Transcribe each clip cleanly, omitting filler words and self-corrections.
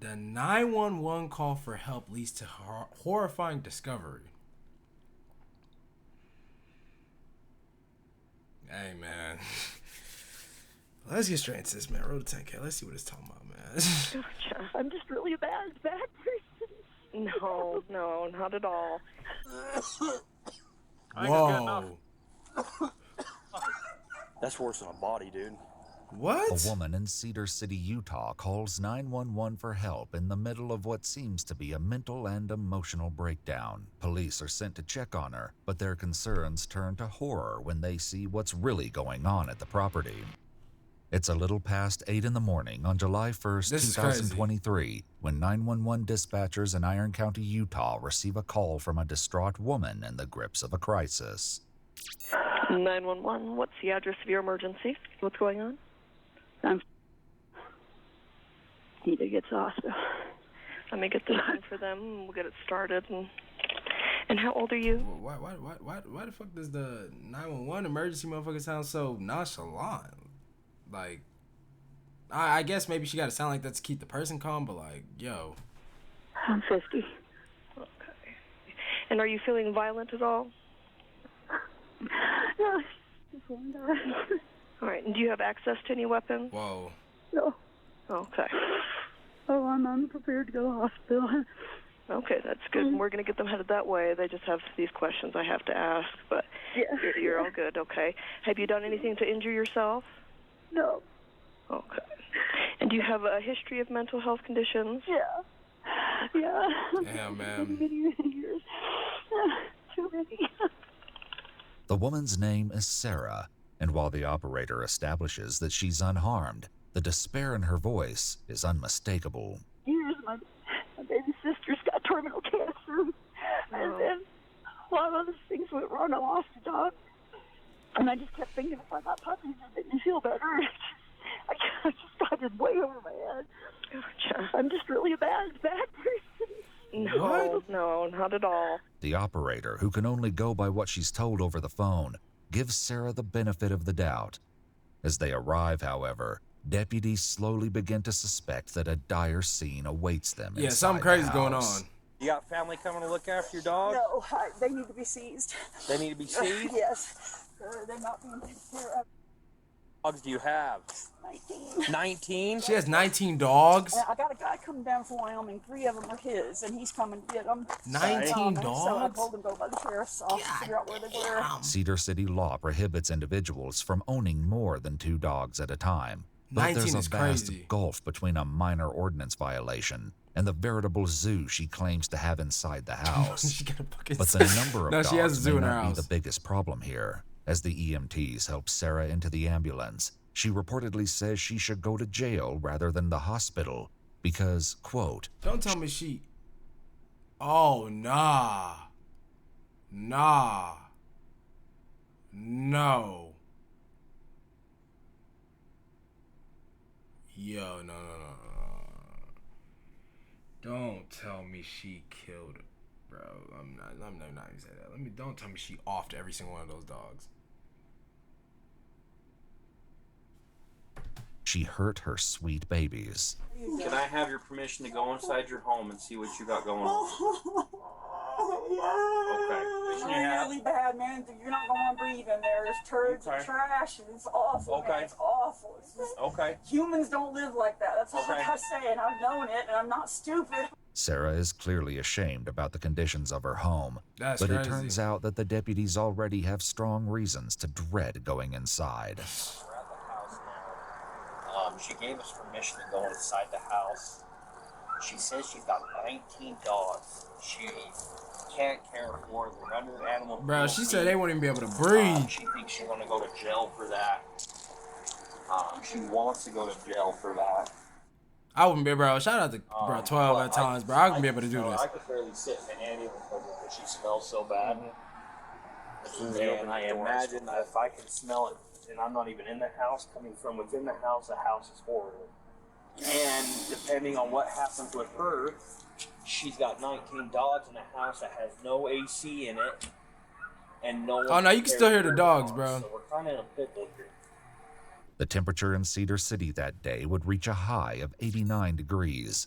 The 911 call for help leads to horrifying discovery. Hey, man. Let's get straight into this, man. Roll to 10K. Let's see what it's talking about, man. Gotcha. I'm just really a bad person. No, not at all. Whoa. That's worse than a body, dude. What? A woman in Cedar City, Utah calls 911 for help in the middle of what seems to be a mental and emotional breakdown. Police are sent to check on her, but their concerns turn to horror when they see what's really going on at the property. It's a little past 8 in the morning on July 1st, 2023, when 911 dispatchers in Iron County, Utah receive a call from a distraught woman in the grips of a crisis. 911, what's the address of your emergency? What's going on? I need to get to the hospital. Let me get this in for them, and we'll get it started. And how old are you? Why the fuck does the 911 emergency motherfucker sound so nonchalant? Like, I guess maybe she got to sound like that to keep the person calm, but like, yo. I'm 50. Okay. And are you feeling violent at all? No, just one guy. All right, and do you have access to any weapons? Whoa. No. Okay. Oh, I'm unprepared to go to the hospital. Okay, that's good. We're going to get them headed that way. They just have these questions I have to ask, but you're all good, okay. Have you done anything to injure yourself? No. Okay. And do you have a history of mental health conditions? Yeah. Damn, man. Many years. Too many. The woman's name is Sarah, and while the operator establishes that she's unharmed, the despair in her voice is unmistakable. Years, my baby sister's got terminal cancer. And then a lot of other things went wrong. I lost a dog. And I just kept thinking, if I got puppies, it made me feel better. I just got it way over my head. Gotcha. I'm just really a bad person. No, not at all. The operator, who can only go by what she's told over the phone, gives Sarah the benefit of the doubt. As they arrive, however, deputies slowly begin to suspect that a dire scene awaits them. Yeah, inside something the crazy's going house. on. You got family coming to look after your dog? No, they need to be seized. They need to be seized? Yes. They're not being taken care of. Dogs do you have? 19. 19? She has 19 dogs? I got a guy coming down from Wyoming. 3 of them are his, and he's coming to get them. 19 So I dogs? told him to go by the sheriff's office to figure out where they were. Cedar City law prohibits individuals from owning more than 2 dogs at a time. But 19 there's is a vast crazy. gulf between a minor ordinance violation and the veritable zoo she claims to have inside the house. She got a fucking But the number of No, dogs she has a zoo may in her not be house. the biggest problem here. As the EMTs help Sarah into the ambulance, she reportedly says she should go to jail rather than the hospital because, quote, Don't tell me she... Oh, nah. Nah. No. Yo, no. Don't tell me she killed... Bro, I'm not gonna say that. Don't tell me she offed every single one of those dogs. she hurt her sweet babies. Can I have your permission to go inside your home and see what you got going on? Okay. It's really bad, man. You're not going to breathe in there. There's turds and trash, and it's awful, man. It's awful. It's just, humans don't live like that. That's all I gotta say, and I've known it, and I'm not stupid. Sarah is clearly ashamed about the conditions of her home, That's but crazy. it turns out that the deputies already have strong reasons to dread going inside. We're at the house now. She gave us permission to go inside the house. She says she's got 19 dogs. She can't care for them. They're under animal Bro, she cruelty. said they wouldn't even be able to breathe. She thinks she's going to go to jail for that. She wants to go to jail for that. I wouldn't be, bro. Shout out to bro 12 at times, bro. I wouldn't be able to do this. I could barely sit in an ambulance because she smells so bad. And I imagine that if I can smell it, and I'm not even in the house, coming from within the house is horrible. And depending on what happens with her, she's got 19 dogs in a house that has no AC in it, and no one. Oh no, you can still hear the dogs, dogs, bro. So we're kind of in a pickle here. The temperature in Cedar City that day would reach a high of 89 degrees.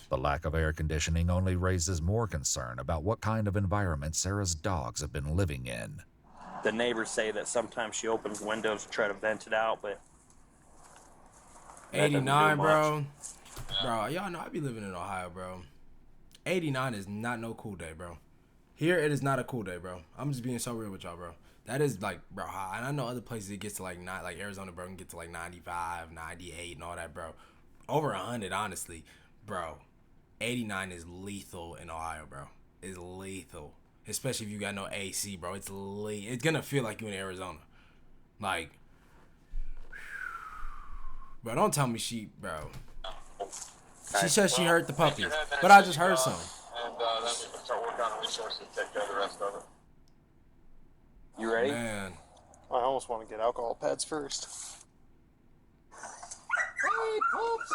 The lack of air conditioning only raises more concern about what kind of environment Sarah's dogs have been living in. The neighbors say that sometimes she opens windows to try to vent it out, but 89, bro. Bro, y'all know I be living in Ohio, bro. 89 is not no cool day, bro. Here, it is not a cool day, bro. I'm just being so real with y'all, bro. That is, like, bro, high. And I know other places it gets to, like Arizona, bro, can get to, like, 95, 98 and all that, bro. Over 100, honestly. Bro, 89 is lethal in Ohio, bro. It's lethal. Especially if you got no AC, bro. It's gonna feel like you in Arizona. Like, bro, don't tell me bro. She says she hurt the puppy, but I just heard something. And then we can start working on resources to take care of the rest of it. you ready? Man. I almost want to get alcohol pads first. Hey, Poops!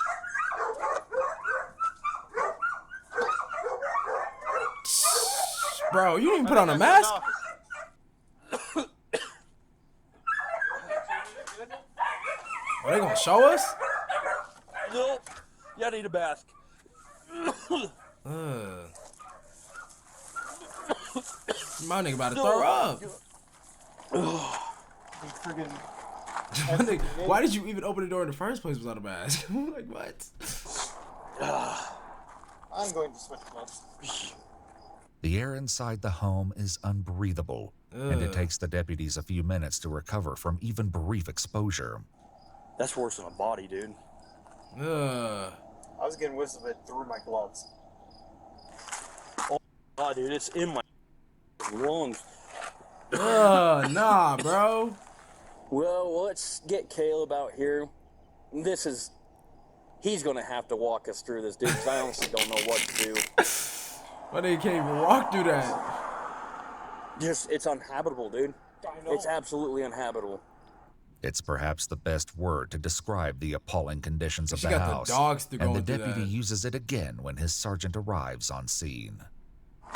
Bro, you didn't even put on a mask? Are they gonna show us? Nope. Yeah, I need a bath. My nigga about to throw up. Why did you even open the door in the first place without a mask? Like, what? I'm going to switch gloves. The air inside the home is unbreathable, and it takes the deputies a few minutes to recover from even brief exposure. That's worse than a body, dude. I was getting whiffs of it through my gloves. Oh, dude, it's in my lungs. Nah, bro. Well, let's get Caleb out here. He's gonna have to walk us through this, dude, because I honestly don't know what to do. Why they can't even walk through that? It's unhabitable, dude. It's absolutely unhabitable. It's perhaps the best word to describe the appalling conditions of the house, dogs and the deputy uses it again when his sergeant arrives on scene.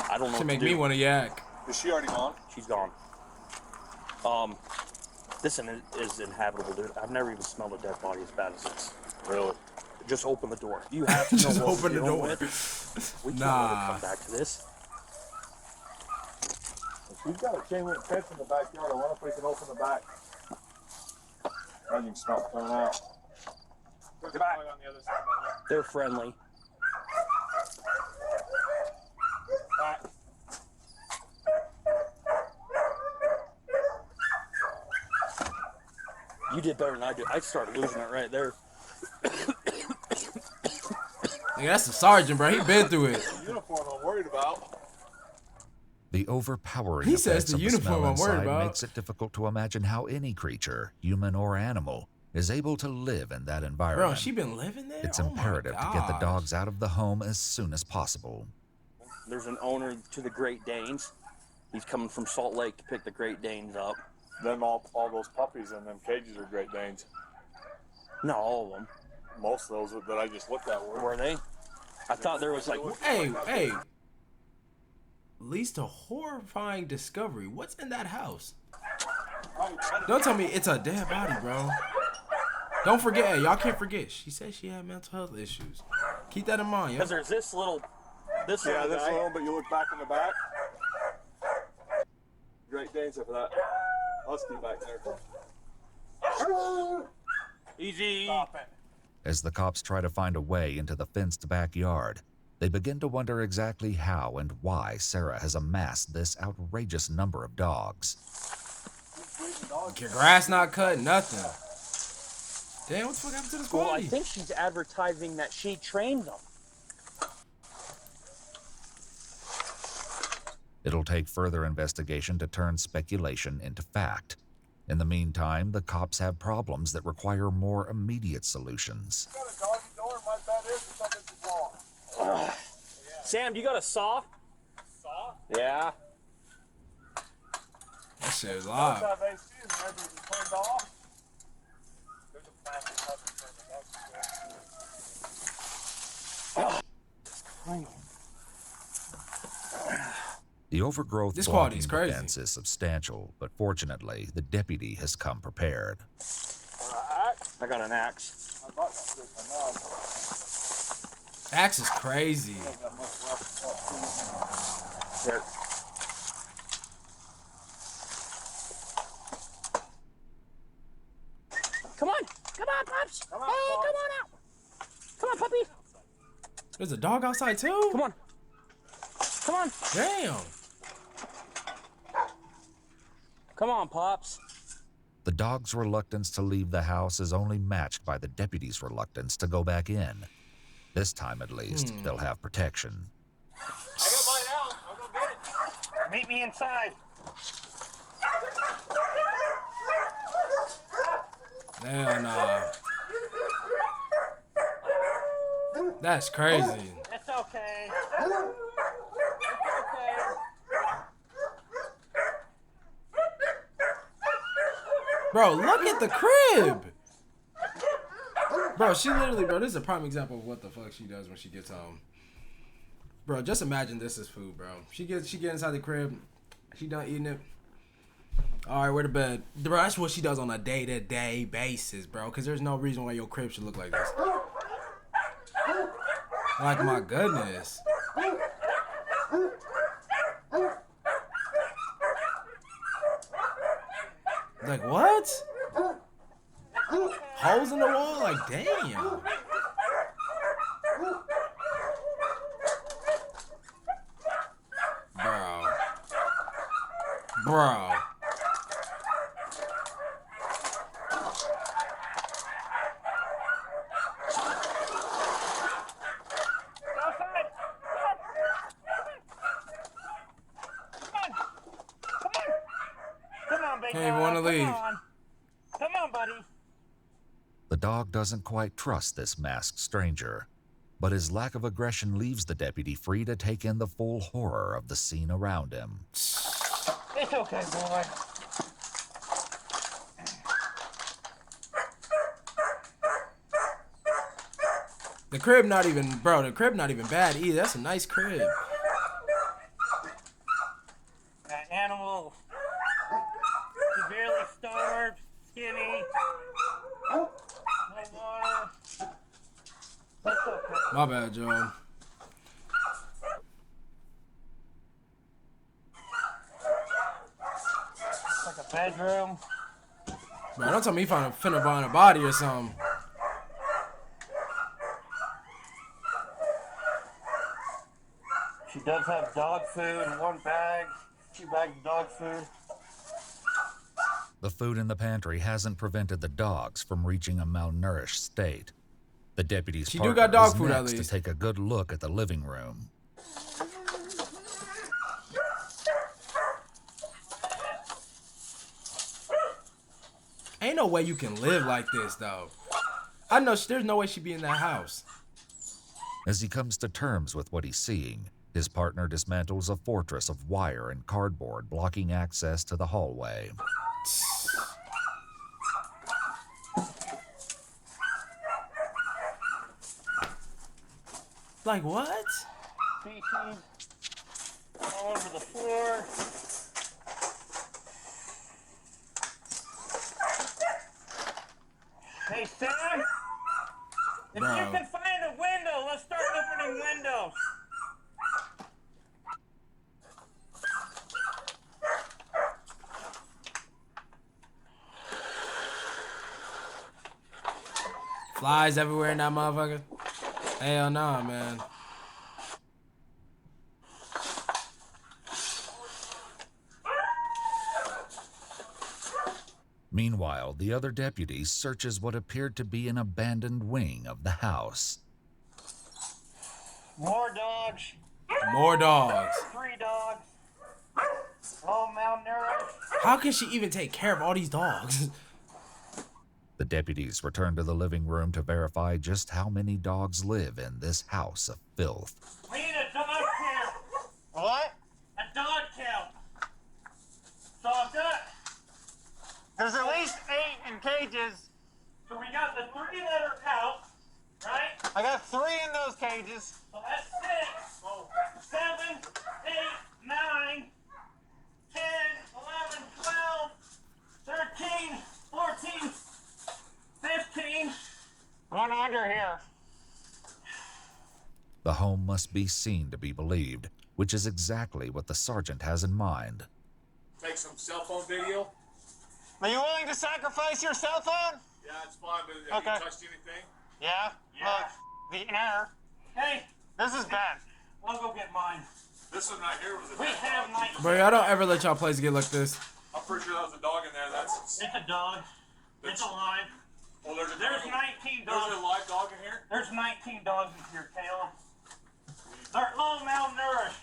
I don't know. To make me want to yak. Is she already gone? She's gone. This is inhabitable, dude. I've never even smelled a dead body as bad as this. Really? Just open the door. You have to know Just what open we're the dealing door. with. We can't let it come back to this. We've got a chain link fence in the backyard. I wonder if we can open the back. I can smell it coming out. Look at back on the other side. They're friendly. Back. You did better than I did. I started losing it right there. Nigga, that's the sergeant, bro. He been through it. Uniform I'm worried about. The overpowering He says effects the of the uniform smell I'm worried inside about. makes it difficult to imagine how any creature, human or animal, is able to live in that environment. Bro, she been living there? It's Oh my imperative to get the gosh. dogs out of the home as soon as possible. There's an owner to the Great Danes. He's coming from Salt Lake to pick the Great Danes up. Them all those puppies in them cages are Great Danes. Not all of them. Most of those that I just looked at were. Were they? I thought there was like... Hey. Leads to horrifying discovery. What's in that house? Don't tell me it's a dead body, bro. Don't forget, hey, y'all can't forget. She said she had mental health issues. Keep that in mind, yo. Because there's this little This guy. little, but you look back in the back. Great Danes for that. Husky back there. Easy. Stop it. As the cops try to find a way into the fenced backyard, they begin to wonder exactly how and why Sarah has amassed this outrageous number of dogs. Your grass not cut, nothing. Damn, what the fuck happened to this Well, I body? think she's advertising that she trains them. It'll take further investigation to turn speculation into fact. In the meantime, the cops have problems that require more immediate solutions. Got a doggy door, my bet is something's wrong. Sam, you got a saw? Saw? Yeah. That shit is live. Have AC and maybe it turned off. There's a plastic cover for the doggy door. The overgrowth This blocking quality's the crazy. fence is substantial, but fortunately, the deputy has come prepared. Alright. I got an axe. Axe is crazy. There. Come on, Pops. Come on, hey, come on out. Come on, puppy. There's a dog outside too? Come on. Come on. Damn. Come on, Pops. The dog's reluctance to leave the house is only matched by the deputy's reluctance to go back in. This time, at least, they'll have protection. I got mine out. I'll go get it. Meet me inside. Hell nah. That's crazy. It's okay. It's okay. Bro, look at the crib. Bro, she literally, bro, this is a prime example of what the fuck she does when she gets home. Bro, just imagine this is food, bro. She get inside the crib. She done eating it. All right, we're to bed. Bro, that's what she does on a day-to-day basis, bro. Because there's no reason why your crib should look like this. Like, my goodness. Like, what? Holes in the wall? Like, damn. Bro. Can't even want to leave. Come on, buddy. The dog doesn't quite trust this masked stranger, but his lack of aggression leaves the deputy free to take in the full horror of the scene around him. It's okay, boy. The crib not even, bro, the crib not even bad either. That's a nice crib. That animal, severely starved, skinny, no water. That's okay. My bad, Joe. Like a bedroom. Bro, don't tell me you finna find a body or something. She does have dog food in one bag, 2 bags of dog food. The food in the pantry hasn't prevented the dogs from reaching a malnourished state. The deputy's She partner do got dog is food at next to least. take a good look at the living room. Ain't no way you can live like this, though. I know there's no way she'd be in that house. As he comes to terms with what he's seeing, his partner dismantles a fortress of wire and cardboard blocking access to the hallway. Like, what? Feces all over the floor. Hey, Sam, if Bro. you can find a window, let's start opening windows. Flies everywhere in that motherfucker? Hell nah, man. Meanwhile, the other deputy searches what appeared to be an abandoned wing of the house. More dogs. More dogs. 3 dogs. All malnourished. How can she even take care of all these dogs? The deputies return to the living room to verify just how many dogs live in this house of filth. We need a dog count. What? A dog count. So I've got... There's at least 8 in cages. So we got the 3 that are out, right? I got 3 in those cages. So that's 6. Oh. 7, 8, 9, 10, 11, 12, 13, 14, 15, under here. The home must be seen to be believed, which is exactly what the sergeant has in mind. Take some cell phone video. Are you willing to sacrifice your cell phone? Yeah, it's fine, but have Okay. you touched anything? Yeah? Look, the air. Hey, this is bad. I'll go get mine. This one right here was a We dead have dog. night. Bro, y'all don't ever let y'all place get like this. I'm pretty sure that was a dog in there. That's. It's a dog. It's alive. Well, there's 19 There's dogs. a live dog in here. There's 19 dogs in here, Caleb. They're all malnourished.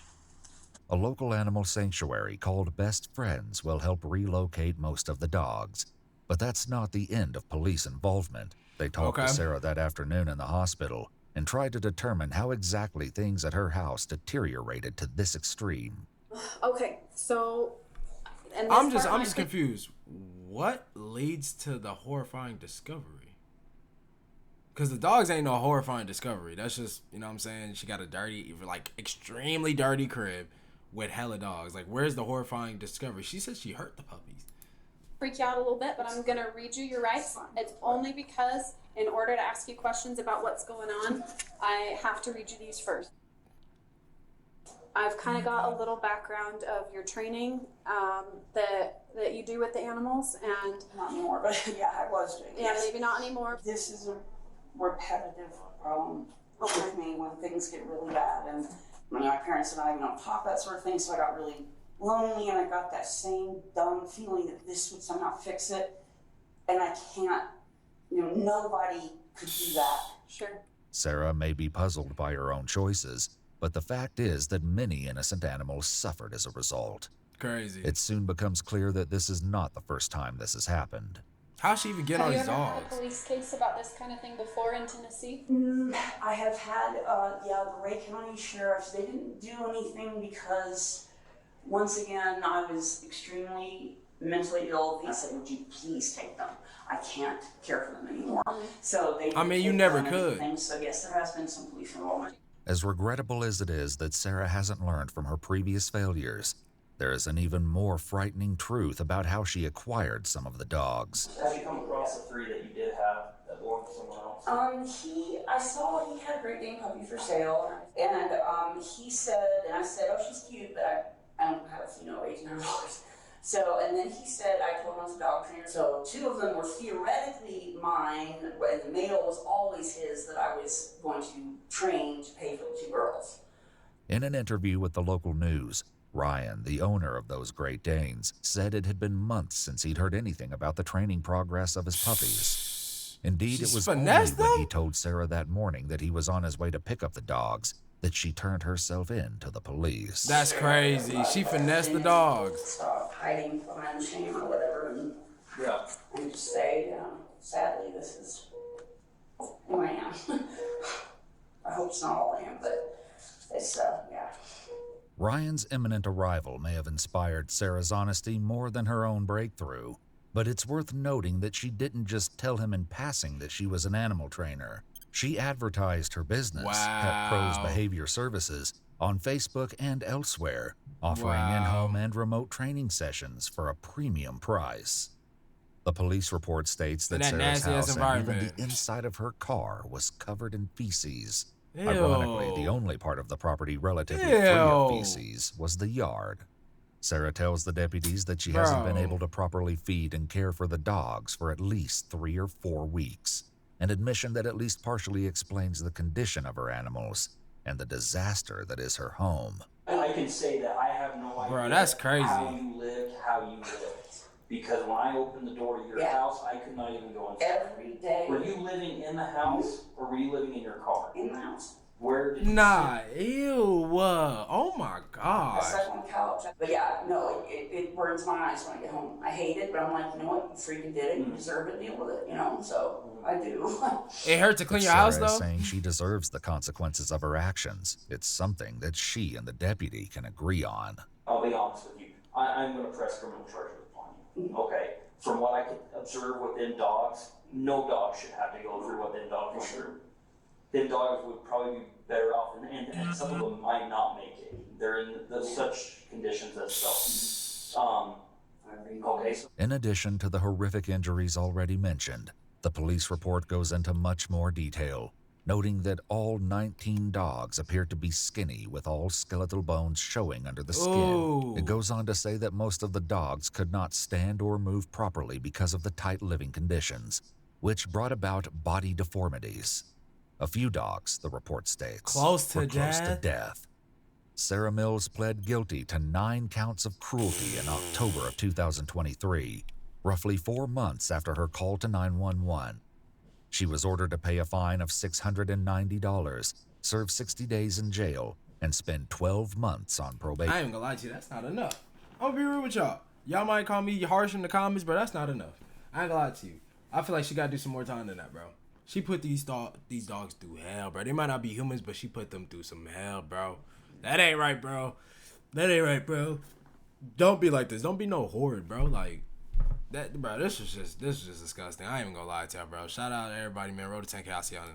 A local animal sanctuary called Best Friends will help relocate most of the dogs. But that's not the end of police involvement. They talked to Sarah that afternoon in the hospital and tried to determine how exactly things at her house deteriorated to this extreme. Okay, so... and I'm this part just might be- confused. What leads to the horrifying discovery? Because the dogs ain't no horrifying discovery. That's just, you know what I'm saying? She got a dirty, like, extremely dirty crib with hella dogs. Like, where's the horrifying discovery? She said she hurt the puppies. freak you out a little bit, but I'm going to read you your rights. It's only because in order to ask you questions about what's going on, I have to read you these first. I've kind of got a little background of your training that you do with the animals, and Not anymore, but yeah, I was doing. yeah, maybe not anymore. This is a repetitive problem with me when things get really bad, and my parents and I don't talk, that sort of thing, so I got really lonely, and I got that same dumb feeling that this would somehow fix it, and I can't, nobody could do that. Sure. Sarah may be puzzled by her own choices, but the fact is that many innocent animals suffered as a result. Crazy. It soon becomes clear that this is not the first time this has happened. How'd she even get Have on you these ever had dogs? a police case about this kind of thing before in Tennessee? I have had, the Ray County sheriffs, they didn't do anything because, once again, I was extremely mentally ill. They said, would you please take them? I can't care for them anymore. So they I mean, you didn't never do could. anything. So yes, there has been some police involvement. As regrettable as it is that Sarah hasn't learned from her previous failures, there is an even more frightening truth about how she acquired some of the dogs. Have you come across the 3 that you did have that belonged to someone else? I saw he had a Great Dane puppy for sale, and he said, and I said, oh, she's cute, but I don't have $1,800. So, and then he said, I told him I was a dog trainer, so 2 of them were theoretically mine, and the male was always his that I was going to train to pay for the 2 girls. In an interview with the local news, Ryan, the owner of those Great Danes, said it had been months since he'd heard anything about the training progress of his puppies. Indeed, it was only when he told Sarah that morning that he was on his way to pick up the dogs that she turned herself in to the police. That's crazy. She finessed the dogs. Stop hiding behind shame or whatever, and just say, sadly, this is who I am. I hope it's not all I am, but it's, yeah. Ryan's imminent arrival may have inspired Sarah's honesty more than her own breakthrough, but it's worth noting that she didn't just tell him in passing that she was an animal trainer. She advertised her business, Pet Pros Behavior Services, on Facebook and elsewhere, offering in-home and remote training sessions for a premium price. The police report states that Sarah's house and even the inside of her car was covered in feces. Ew. Ironically, the only part of the property relatively free of feces was the yard. Sarah tells the deputies that she hasn't been able to properly feed and care for the dogs for at least 3 or 4 weeks, an admission that at least partially explains the condition of her animals and the disaster that is her home. I can say that I have no idea Bro, that's crazy. how you lived. Because when I opened the door to your house, I could not even go inside. Every day. Were you living in the house or were you living in your car? In the house. Where did you Ew. Oh my I God. slept on the couch. But yeah, no, it burns my eyes when I get home. I hate it, but I'm like, you know what? You freaking did it. You deserve it. Deal with it, So I do. It hurt to clean your Sarah house, is though? saying she deserves the consequences of her actions. It's something that she and the deputy can agree on. I'll be honest with you. I'm going to press criminal charges upon you. Okay? From what I could observe within dogs, no dog should have to go through what them dogs go through. Them dogs would probably be better off, and some of them might not make it. They're in such conditions as so. Okay. In addition to the horrific injuries already mentioned, The police report goes into much more detail, noting that all 19 dogs appeared to be skinny with all skeletal bones showing under the skin. Ooh. It goes on to say that most of the dogs could not stand or move properly because of the tight living conditions, which brought about body deformities. A few dogs, the report states, were close to death. Sarah Mills pled guilty to 9 counts of cruelty in October of 2023, roughly 4 months after her call to 911. She was ordered to pay a fine of $690, serve 60 days in jail, and spend 12 months on probation. I ain't gonna lie to you, that's not enough. I'm gonna be real with y'all. Y'all might call me harsh in the comments, but that's not enough. I ain't gonna lie to you. I feel like she gotta do some more time than that, bro. She put these dogs through hell, bro. They might not be humans, but she put them through some hell, bro. That ain't right, bro. That ain't right, bro. Don't be like this. Don't be no horde, bro. Like that, bro. This is just disgusting. I ain't even gonna lie to y'all, bro. Shout out to everybody, man. Road to 10K. I'll see y'all in the next.